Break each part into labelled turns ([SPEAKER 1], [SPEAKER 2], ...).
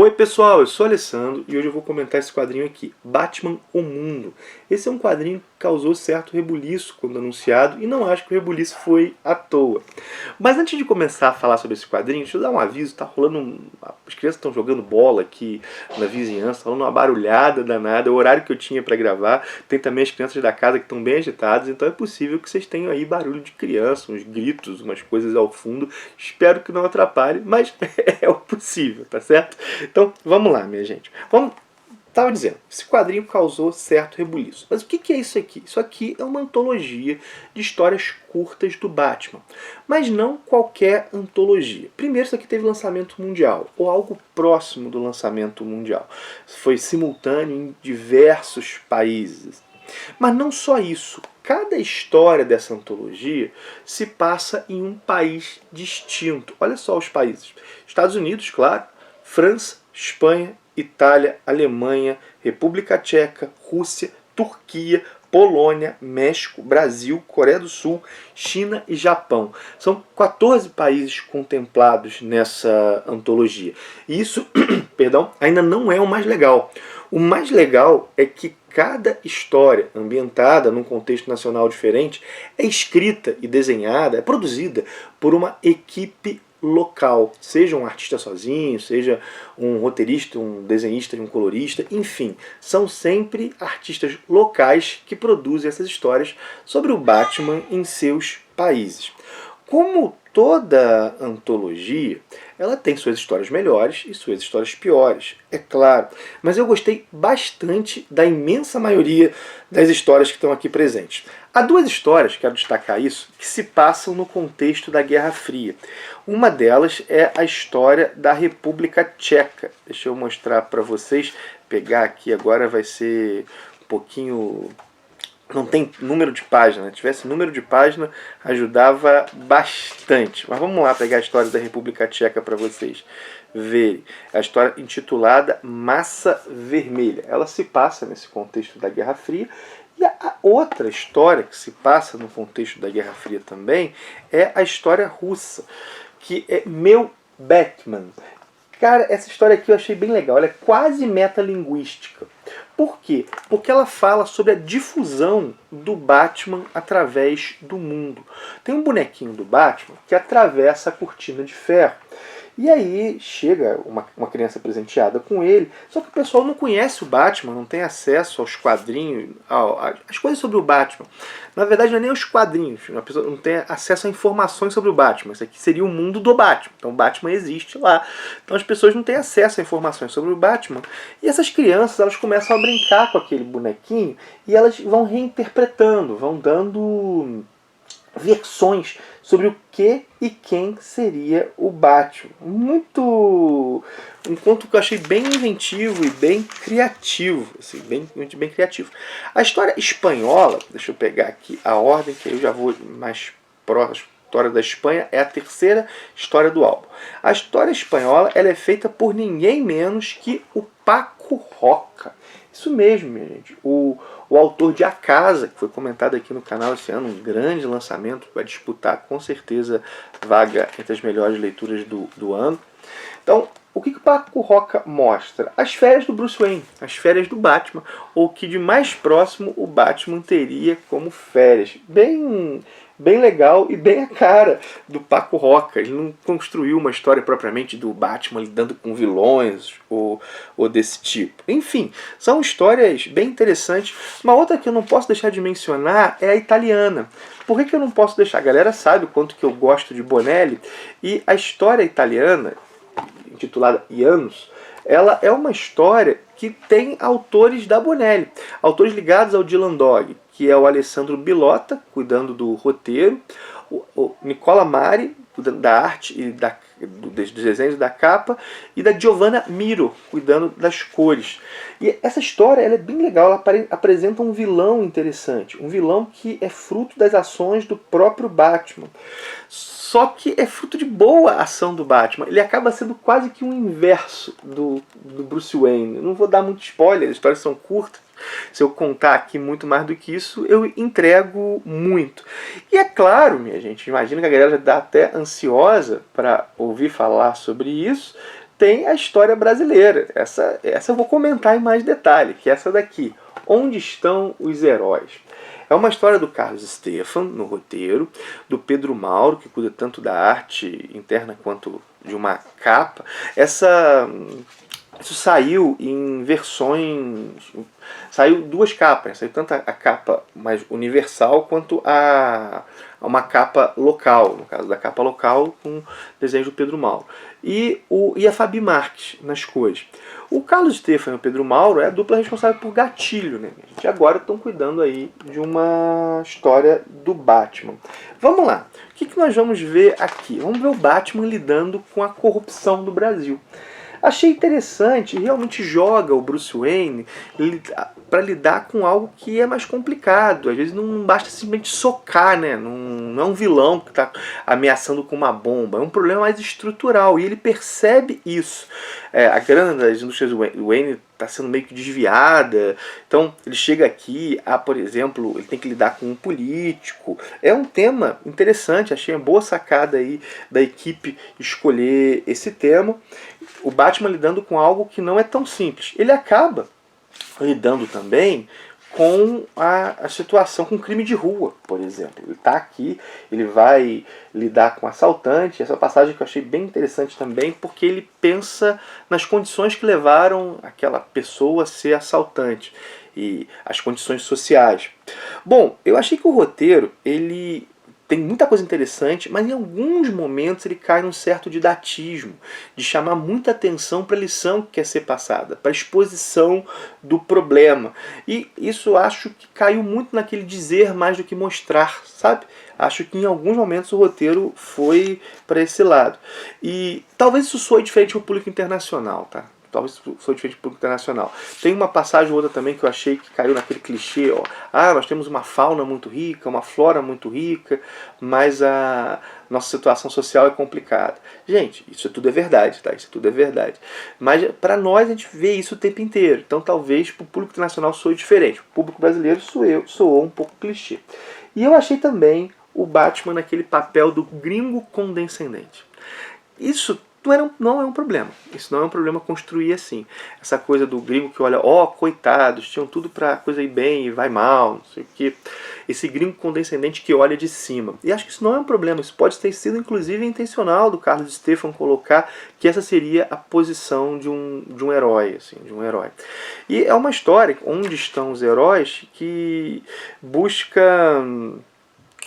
[SPEAKER 1] Oi pessoal, eu sou o Alessandro e hoje eu vou comentar esse quadrinho aqui, Batman O Mundo. Esse é um quadrinho que causou certo rebuliço quando anunciado e não acho que o rebuliço foi à toa. Mas antes de começar a falar sobre esse quadrinho, deixa eu dar um aviso, tá rolando as crianças estão jogando bola aqui na vizinhança, tá rolando uma barulhada danada, é o horário que eu tinha para gravar. Tem também as crianças da casa que estão bem agitadas, então é possível que vocês tenham aí barulho de criança, uns gritos, umas coisas ao fundo. Espero que não atrapalhe, mas é o possível, tá certo? Então, vamos lá, minha gente. Estava dizendo, esse quadrinho causou certo rebuliço. Mas o que é isso aqui? Isso aqui é uma antologia de histórias curtas do Batman. Mas não qualquer antologia. Primeiro, isso aqui teve lançamento mundial, ou algo próximo do lançamento mundial. Foi simultâneo em diversos países. Mas não só isso. Cada história dessa antologia se passa em um país distinto. Olha só os países. Estados Unidos, claro. França, Espanha, Itália, Alemanha, República Tcheca, Rússia, Turquia, Polônia, México, Brasil, Coreia do Sul, China e Japão. São 14 países contemplados nessa antologia. E isso, perdão, ainda não é o mais legal. O mais legal é que cada história ambientada num contexto nacional diferente é escrita e desenhada, é produzida por uma equipe local, seja um artista sozinho, seja um roteirista, um desenhista e um colorista, enfim, são sempre artistas locais que produzem essas histórias sobre o Batman em seus países. Como toda antologia, ela tem suas histórias melhores e suas histórias piores, é claro. Mas eu gostei bastante da imensa maioria das histórias que estão aqui presentes. Há duas histórias, quero destacar isso, que se passam no contexto da Guerra Fria. Uma delas é a história da República Tcheca. Deixa eu mostrar para vocês. Pegar aqui agora vai ser um pouquinho... Não tem número de página. Se tivesse número de página, ajudava bastante. Mas vamos lá pegar a história da República Tcheca para vocês verem. A história intitulada Massa Vermelha. Ela se passa nesse contexto da Guerra Fria. E a outra história que se passa no contexto da Guerra Fria também é a história russa, que é Meu Batman. Cara, essa história aqui eu achei bem legal. Ela é quase metalinguística. Por quê? Porque ela fala sobre a difusão do Batman através do mundo. Tem um bonequinho do Batman que atravessa a cortina de ferro. E aí chega uma criança presenteada com ele, só que o pessoal não conhece o Batman, não tem acesso aos quadrinhos, às coisas sobre o Batman. Na verdade não é nem os quadrinhos, a pessoa não tem acesso a informações sobre o Batman. Isso aqui seria o mundo do Batman, então o Batman existe lá. Então as pessoas não têm acesso a informações sobre o Batman. E essas crianças, elas começam a brincar com aquele bonequinho e elas vão reinterpretando, vão dando versões sobre o que e quem seria o Batman. Um conto que eu achei bem inventivo e bem criativo, assim, bem criativo. A história espanhola, deixa eu pegar aqui a ordem, que aí eu já vou mais próximo. A história da Espanha é a terceira história do álbum. A história espanhola, ela é feita por ninguém menos que o Paco Roca. Isso mesmo, minha gente. O autor de A Casa, que foi comentado aqui no canal esse ano, um grande lançamento, vai disputar com certeza vaga entre as melhores leituras do ano. Então, o que o Paco Roca mostra? As férias do Bruce Wayne, as férias do Batman, ou que de mais próximo o Batman teria como férias. Bem legal e bem a cara do Paco Roca. Ele não construiu uma história propriamente do Batman lidando com vilões ou desse tipo. Enfim, são histórias bem interessantes. Uma outra que eu não posso deixar de mencionar é a italiana. Por que eu não posso deixar? A galera sabe o quanto que eu gosto de Bonelli. E a história italiana, intitulada Janus, ela é uma história que tem autores da Bonelli, autores ligados ao Dylan Dog, que é o Alessandro Bilota, cuidando do roteiro, o Nicola Mari, cuidando da arte e dos desenhos da capa, e da Giovanna Miro, cuidando das cores. E essa história ela é bem legal, ela apresenta um vilão interessante, um vilão que é fruto das ações do próprio Batman. Só que é fruto de boa ação do Batman. Ele acaba sendo quase que um inverso do Bruce Wayne. Eu não vou dar muito spoiler, as histórias são curtas. Se eu contar aqui muito mais do que isso, eu entrego muito. E é claro, minha gente, imagino que a galera já está até ansiosa para ouvir falar sobre isso. tem a história brasileira. Essa eu vou comentar em mais detalhe, que é essa daqui. Onde estão os heróis? É uma história do Carlos Stephan, no roteiro, do Pedro Mauro, que cuida tanto da arte interna quanto de uma capa. Isso saiu em versões... Saiu duas capas, saiu tanto a capa mais universal quanto uma capa local, no caso da capa local com desenho do Pedro Mauro. E a Fabi Marques nas cores. O Carlos Stephan e o Pedro Mauro é a dupla responsável por Gatilho, né? A gente agora estão cuidando aí de uma história do Batman. Vamos lá, o que nós vamos ver aqui? Vamos ver o Batman lidando com a corrupção do Brasil. Achei interessante, realmente joga o Bruce Wayne para lidar com algo que é mais complicado. Às vezes não basta simplesmente socar, né? Não é um vilão que está ameaçando com uma bomba, é um problema mais estrutural e ele percebe isso. A grana das indústrias do Wayne está sendo meio que desviada, então ele chega aqui, por exemplo, ele tem que lidar com um político. É um tema interessante, achei uma boa sacada aí da equipe escolher esse tema. O Batman lidando com algo que não é tão simples. Ele acaba lidando também com a situação, com crime de rua, por exemplo. Ele está aqui, ele vai lidar com assaltante. Essa passagem que eu achei bem interessante também, porque ele pensa nas condições que levaram aquela pessoa a ser assaltante e as condições sociais. Bom, eu achei que o roteiro, ele tem muita coisa interessante, mas em alguns momentos ele cai num certo didatismo, de chamar muita atenção para a lição que quer ser passada, para a exposição do problema. E isso acho que caiu muito naquele dizer mais do que mostrar, sabe? Acho que em alguns momentos o roteiro foi para esse lado. E talvez isso soe diferente para o público internacional, tá? Talvez foi diferente do público internacional. Tem uma passagem ou outra também que eu achei que caiu naquele clichê, ó. Nós temos uma fauna muito rica, uma flora muito rica, mas a nossa situação social é complicada. Gente, isso tudo é verdade, tá? Isso tudo é verdade. Mas para nós a gente vê isso o tempo inteiro. Então talvez para o público internacional soe diferente. O público brasileiro soou um pouco clichê. E eu achei também o Batman naquele papel do gringo condescendente. Isso não é um problema. Isso não é um problema construir assim. Essa coisa do gringo que olha, coitados, tinham tudo pra coisa ir bem e vai mal, não sei o quê. Esse gringo condescendente que olha de cima. E acho que isso não é um problema. Isso pode ter sido, inclusive, intencional do Carlos Stephan colocar que essa seria a posição de um herói, assim, de um herói. E é uma história, onde estão os heróis, que busca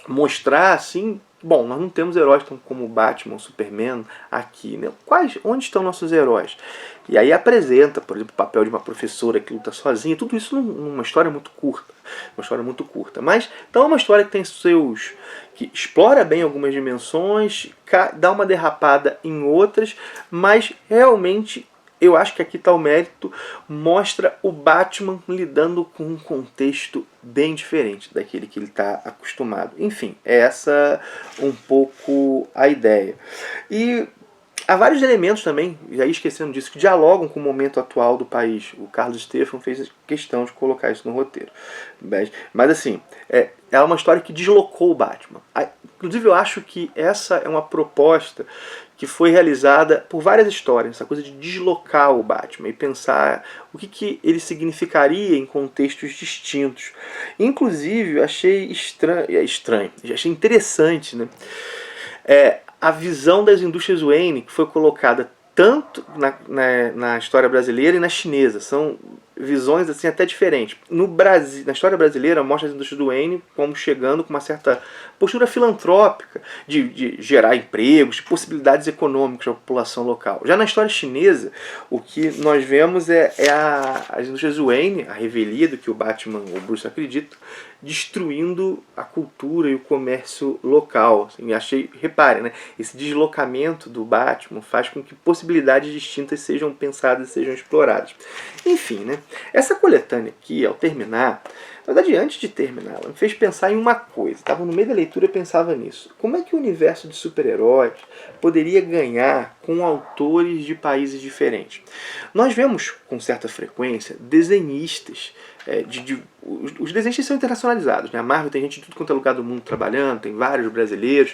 [SPEAKER 1] mostrar, assim, bom, nós não temos heróis como Batman, Superman aqui, né? Onde estão nossos heróis? E aí apresenta, por exemplo, o papel de uma professora que luta sozinha, tudo isso numa história muito curta. Uma história muito curta. Mas, então é uma história que tem que explora bem algumas dimensões, dá uma derrapada em outras, mas realmente eu acho que aqui está o mérito, mostra o Batman lidando com um contexto bem diferente daquele que ele está acostumado. Enfim, é essa um pouco a ideia. E há vários elementos também, já esquecendo disso, que dialogam com o momento atual do país. O Carlos Stephan fez questão de colocar isso no roteiro. Mas assim, é uma história que deslocou o Batman. Inclusive eu acho que essa é uma proposta que foi realizada por várias histórias, essa coisa de deslocar o Batman e pensar o que ele significaria em contextos distintos. Inclusive, eu achei estranho, achei interessante, né? A visão das indústrias Wayne, que foi colocada tanto na história brasileira e na chinesa. São visões assim até diferentes. Na história brasileira, mostra as indústrias do Wayne como chegando com uma certa postura filantrópica de gerar empregos, de possibilidades econômicas para a população local. Já na história chinesa, o que nós vemos as indústrias Wayne, a revelia do que o Batman ou o Bruce acreditam, destruindo a cultura e o comércio local. Assim, reparem, né? Esse deslocamento do Batman faz com que possibilidades distintas sejam pensadas e sejam exploradas. Enfim, né? Essa coletânea aqui, ao terminar, na verdade, antes de terminar, ela me fez pensar em uma coisa. Estava no meio da leitura e pensava nisso. Como é que o universo de super-heróis poderia ganhar com autores de países diferentes? Nós vemos, com certa frequência, desenhistas. Os desenhistas são internacionalizados, né? A Marvel tem gente de tudo quanto é lugar do mundo trabalhando, tem vários brasileiros,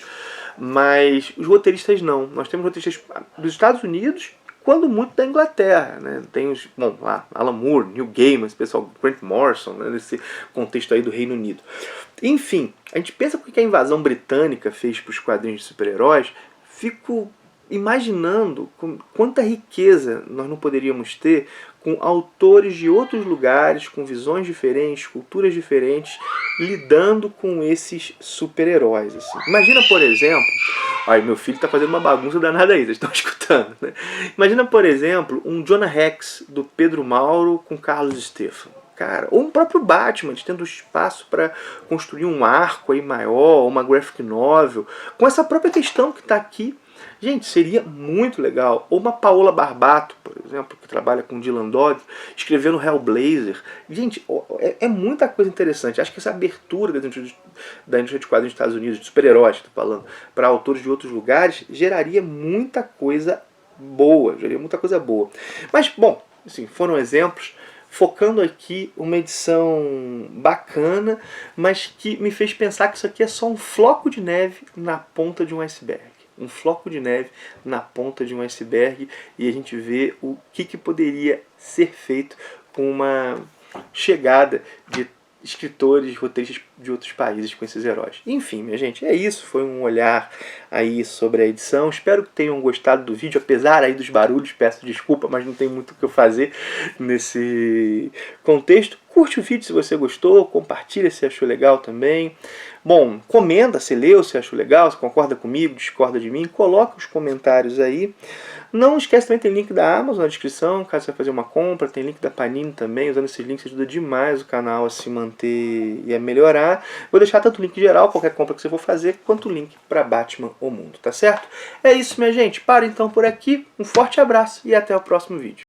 [SPEAKER 1] mas os roteiristas não. Nós temos roteiristas dos Estados Unidos quando muito da Inglaterra, né? Tem os, bom, Alan Moore, Neil Gaiman, esse pessoal, Grant Morrison, né? Nesse contexto aí do Reino Unido. Enfim, a gente pensa o que a invasão britânica fez para os quadrinhos de super-heróis, fico imaginando quanta riqueza nós não poderíamos ter com autores de outros lugares, com visões diferentes, culturas diferentes, lidando com esses super-heróis. Assim. Imagina, por exemplo... Ai, meu filho está fazendo uma bagunça danada aí, vocês estão escutando. Né? Imagina, por exemplo, um Jonah Rex do Pedro Mauro com Carlos Stefano. Cara, ou um próprio Batman, tendo espaço para construir um arco aí maior, uma graphic novel, com essa própria questão que está aqui. Gente, seria muito legal. Ou uma Paola Barbato, por exemplo, que trabalha com Dylan Dog, escrevendo Hellblazer. Gente, é muita coisa interessante. Acho que essa abertura da indústria de quadrinhos dos Estados Unidos, de super-heróis, estou falando, para autores de outros lugares, geraria muita coisa boa. Mas, bom, assim, foram exemplos. Focando aqui uma edição bacana, mas que me fez pensar que isso aqui é só um floco de neve na ponta de um iceberg. Um floco de neve na ponta de um iceberg, e a gente vê o que poderia ser feito com uma chegada de escritores, roteiristas de outros países com esses heróis. Enfim, minha gente, é isso. Foi um olhar aí sobre a edição. Espero que tenham gostado do vídeo, apesar aí dos barulhos. Peço desculpa, mas não tem muito o que eu fazer nesse contexto. Curte o vídeo se você gostou, compartilha se achou legal também. Bom, comenta se leu, se achou legal, se concorda comigo, discorda de mim, coloca os comentários aí. Não esquece também, tem link da Amazon na descrição, caso você vai fazer uma compra, tem link da Panini também, usando esses links ajuda demais o canal a se manter e a melhorar. Vou deixar tanto o link geral, qualquer compra que você for fazer, quanto o link para Batman o Mundo, tá certo? É isso, minha gente, para então por aqui, um forte abraço e até o próximo vídeo.